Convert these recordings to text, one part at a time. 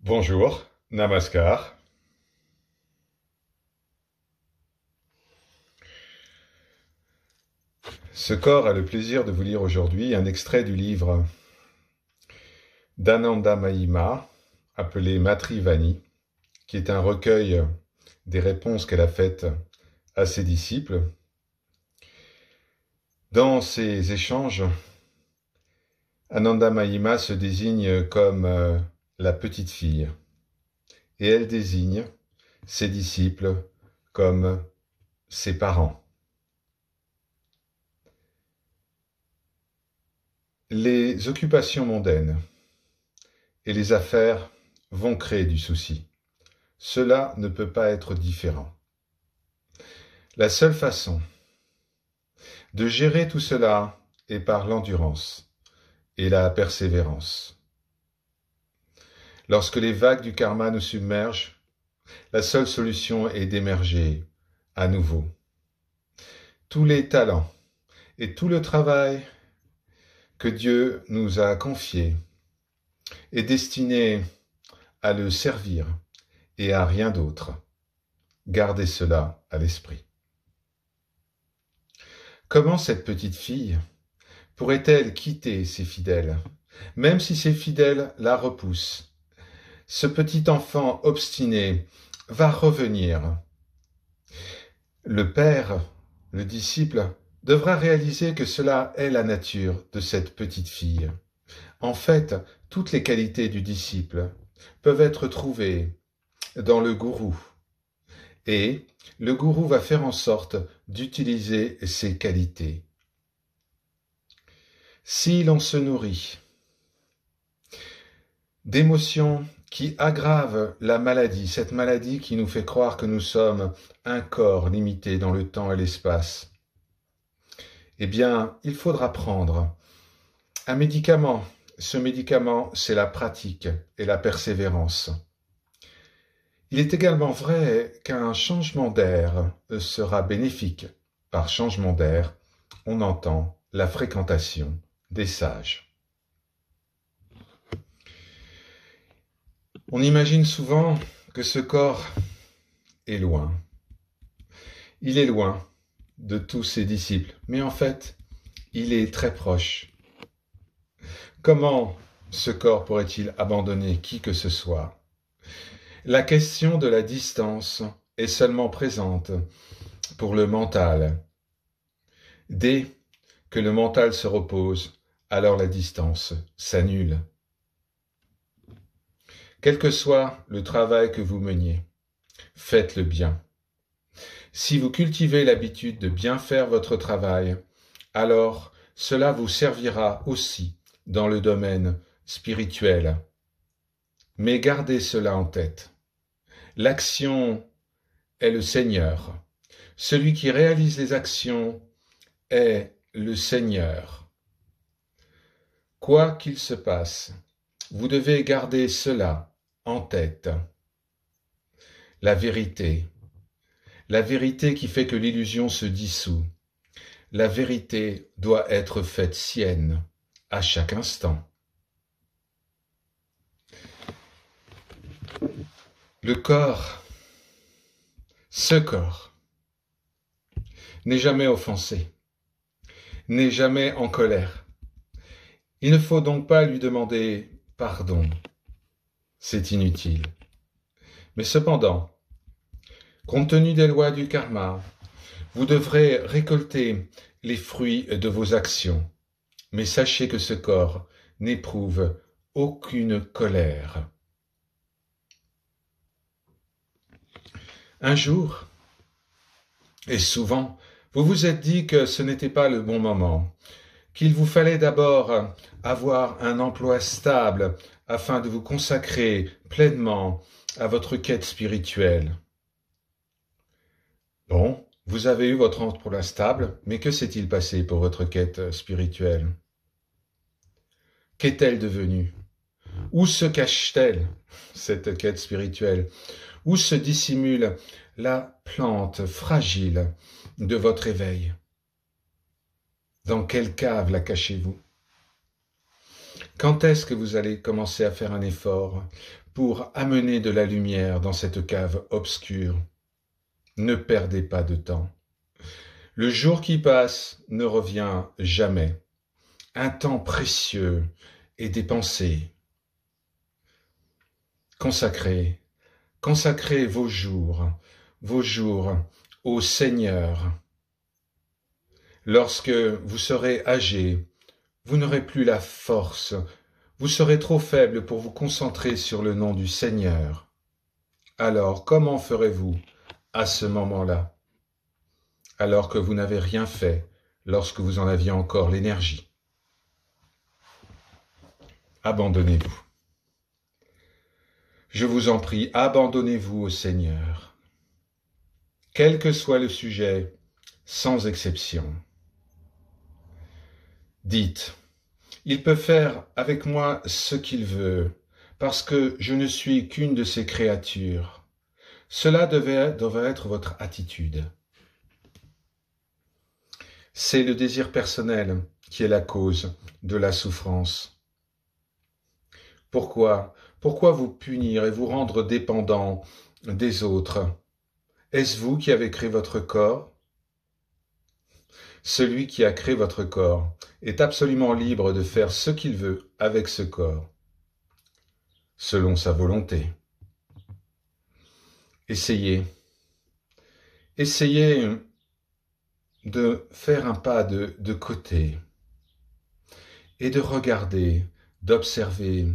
Bonjour, Namaskar. Ce corps a le plaisir de vous lire aujourd'hui un extrait du livre d'Ananda Mahima, appelé Matrivani, qui est un recueil des réponses qu'elle a faites à ses disciples. Dans ces échanges, Ananda Mahima se désigne comme la petite fille, et elle désigne ses disciples comme ses parents. Les occupations mondaines et les affaires vont créer du souci. Cela ne peut pas être différent. La seule façon de gérer tout cela est par l'endurance et la persévérance. Lorsque les vagues du karma nous submergent, la seule solution est d'émerger à nouveau. Tous les talents et tout le travail que Dieu nous a confié est destiné à le servir et à rien d'autre. Gardez cela à l'esprit. Comment cette petite fille pourrait-elle quitter ses fidèles, même si ses fidèles la repoussent? Ce petit enfant obstiné va revenir. Le père, le disciple, devra réaliser que cela est la nature de cette petite fille. En fait, toutes les qualités du disciple peuvent être trouvées dans le gourou. Et le gourou va faire en sorte d'utiliser ces qualités. Si l'on se nourrit d'émotions qui aggravent la maladie, cette maladie qui nous fait croire que nous sommes un corps limité dans le temps et l'espace, eh bien, il faudra prendre un médicament. Ce médicament, c'est la pratique et la persévérance. Il est également vrai qu'un changement d'air sera bénéfique. Par changement d'air, on entend la fréquentation des sages. On imagine souvent que ce corps est loin. Il est loin de tous ses disciples, mais en fait, il est très proche. Comment ce corps pourrait-il abandonner qui que ce soit? La question de la distance est seulement présente pour le mental. Dès que le mental se repose, alors la distance s'annule. Quel que soit le travail que vous meniez, faites-le bien. Si vous cultivez l'habitude de bien faire votre travail, alors cela vous servira aussi dans le domaine spirituel. Mais gardez cela en tête. L'action est le Seigneur. Celui qui réalise les actions est le Seigneur. Quoi qu'il se passe, vous devez garder cela en tête. La vérité qui fait que l'illusion se dissout. La vérité doit être faite sienne à chaque instant. Le corps, ce corps, n'est jamais offensé, n'est jamais en colère. Il ne faut donc pas lui demander pardon. C'est inutile. Mais cependant, compte tenu des lois du karma, vous devrez récolter les fruits de vos actions. Mais sachez que ce corps n'éprouve aucune colère. Un jour, et souvent, vous vous êtes dit que ce n'était pas le bon moment, qu'il vous fallait d'abord avoir un emploi stable afin de vous consacrer pleinement à votre quête spirituelle. Bon, vous avez eu votre emploi stable, mais que s'est-il passé pour votre quête spirituelle? Qu'est-elle devenue? Où se cache-t-elle, cette quête spirituelle? Où se dissimule la plante fragile de votre éveil? Dans quelle cave la cachez-vous? Quand est-ce que vous allez commencer à faire un effort pour amener de la lumière dans cette cave obscure? Ne perdez pas de temps. Le jour qui passe ne revient jamais. Un temps précieux est dépensé. Consacrez vos jours au Seigneur. Lorsque vous serez âgé, vous n'aurez plus la force, vous serez trop faible pour vous concentrer sur le nom du Seigneur. Alors, comment ferez-vous à ce moment-là, alors que vous n'avez rien fait lorsque vous en aviez encore l'énergie? Abandonnez-vous. Je vous en prie, abandonnez-vous au Seigneur. Quel que soit le sujet, sans exception. Dites, il peut faire avec moi ce qu'il veut, parce que je ne suis qu'une de ses créatures. Cela devrait être votre attitude. C'est le désir personnel qui est la cause de la souffrance. Pourquoi vous punir et vous rendre dépendant des autres? Est-ce vous qui avez créé votre corps? Celui qui a créé votre corps est absolument libre de faire ce qu'il veut avec ce corps, selon sa volonté. Essayez de faire un pas de côté et de regarder, d'observer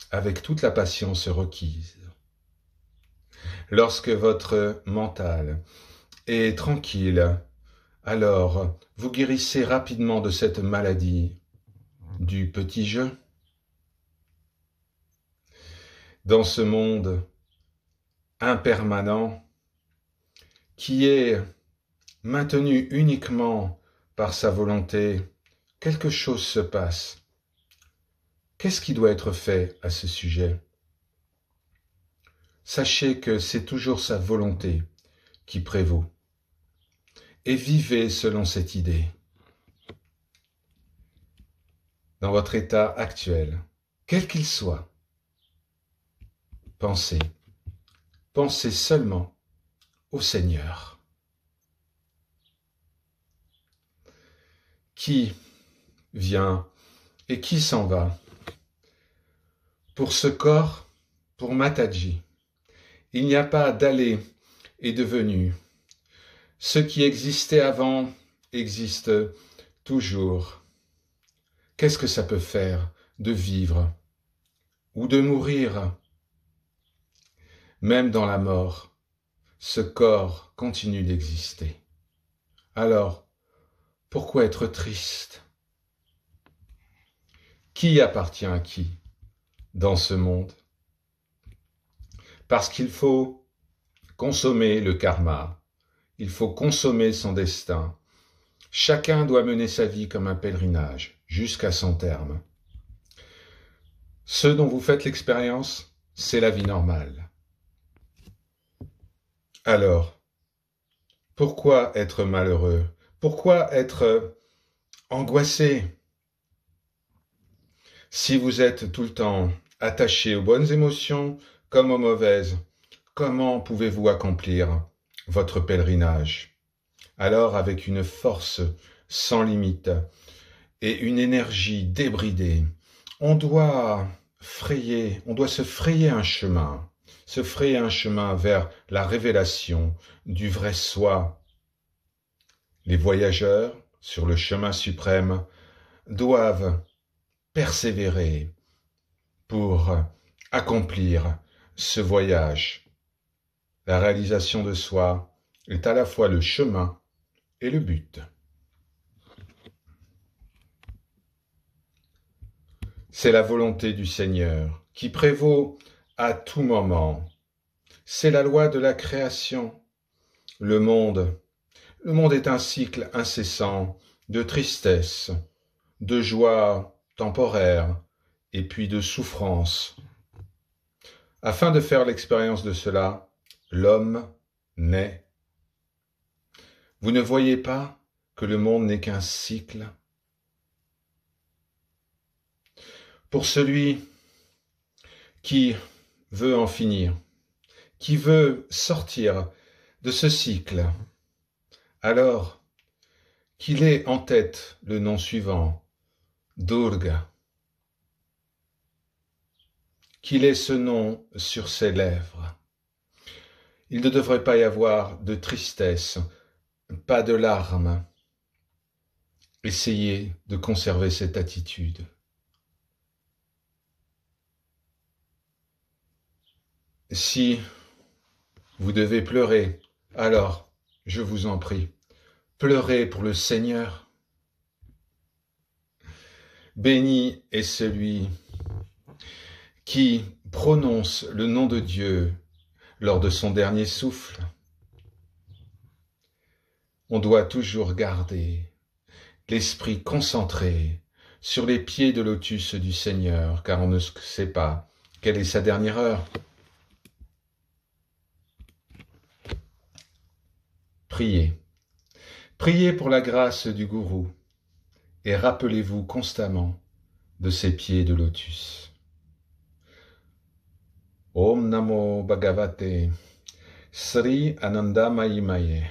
avec toute la patience requise. Lorsque votre mental est tranquille, alors vous guérissez rapidement de cette maladie du petit jeu. Dans ce monde impermanent qui est maintenu uniquement par sa volonté, quelque chose se passe. Qu'est-ce qui doit être fait à ce sujet? Sachez que c'est toujours sa volonté qui prévaut. Et vivez selon cette idée. Dans votre état actuel, quel qu'il soit, pensez seulement au Seigneur. Qui vient et qui s'en va? Pour ce corps, pour Mataji, il n'y a pas d'aller et de venue. Ce qui existait avant existe toujours. Qu'est-ce que ça peut faire de vivre ou de mourir? Même dans la mort, ce corps continue d'exister. Alors, pourquoi être triste? Qui appartient à qui dans ce monde? Parce qu'il faut consommer le karma, il faut consommer son destin. Chacun doit mener sa vie comme un pèlerinage, jusqu'à son terme. Ce dont vous faites l'expérience, c'est la vie normale. Alors, pourquoi être malheureux? Pourquoi être angoissé? Si vous êtes tout le temps attaché aux bonnes émotions comme aux mauvaises, comment pouvez-vous accomplir votre pèlerinage? Alors, avec une force sans limite et une énergie débridée, on doit se frayer un chemin, vers la révélation du vrai soi. Les voyageurs sur le chemin suprême doivent persévérer pour accomplir ce voyage. La réalisation de soi est à la fois le chemin et le but. C'est la volonté du Seigneur qui prévaut à tout moment. C'est la loi de la création. Le monde est un cycle incessant de tristesse, de joie temporaire et puis de souffrance. Afin de faire l'expérience de cela, l'homme naît. Vous ne voyez pas que le monde n'est qu'un cycle? pour celui qui veut en finir, qui veut sortir de ce cycle, alors qu'il ait en tête le nom suivant, Durga, qu'il ait ce nom sur ses lèvres. Il ne devrait pas y avoir de tristesse, pas de larmes. Essayez de conserver cette attitude. Si vous devez pleurer, alors, je vous en prie, pleurez pour le Seigneur. Béni est celui qui prononce le nom de Dieu lors de son dernier souffle. On doit toujours garder l'esprit concentré sur les pieds de lotus du Seigneur, car on ne sait pas quelle est sa dernière heure. Priez. Priez pour la grâce du Gourou et rappelez-vous constamment de ses pieds de lotus. Om Namo Bhagavate Sri Anandamayi Maye.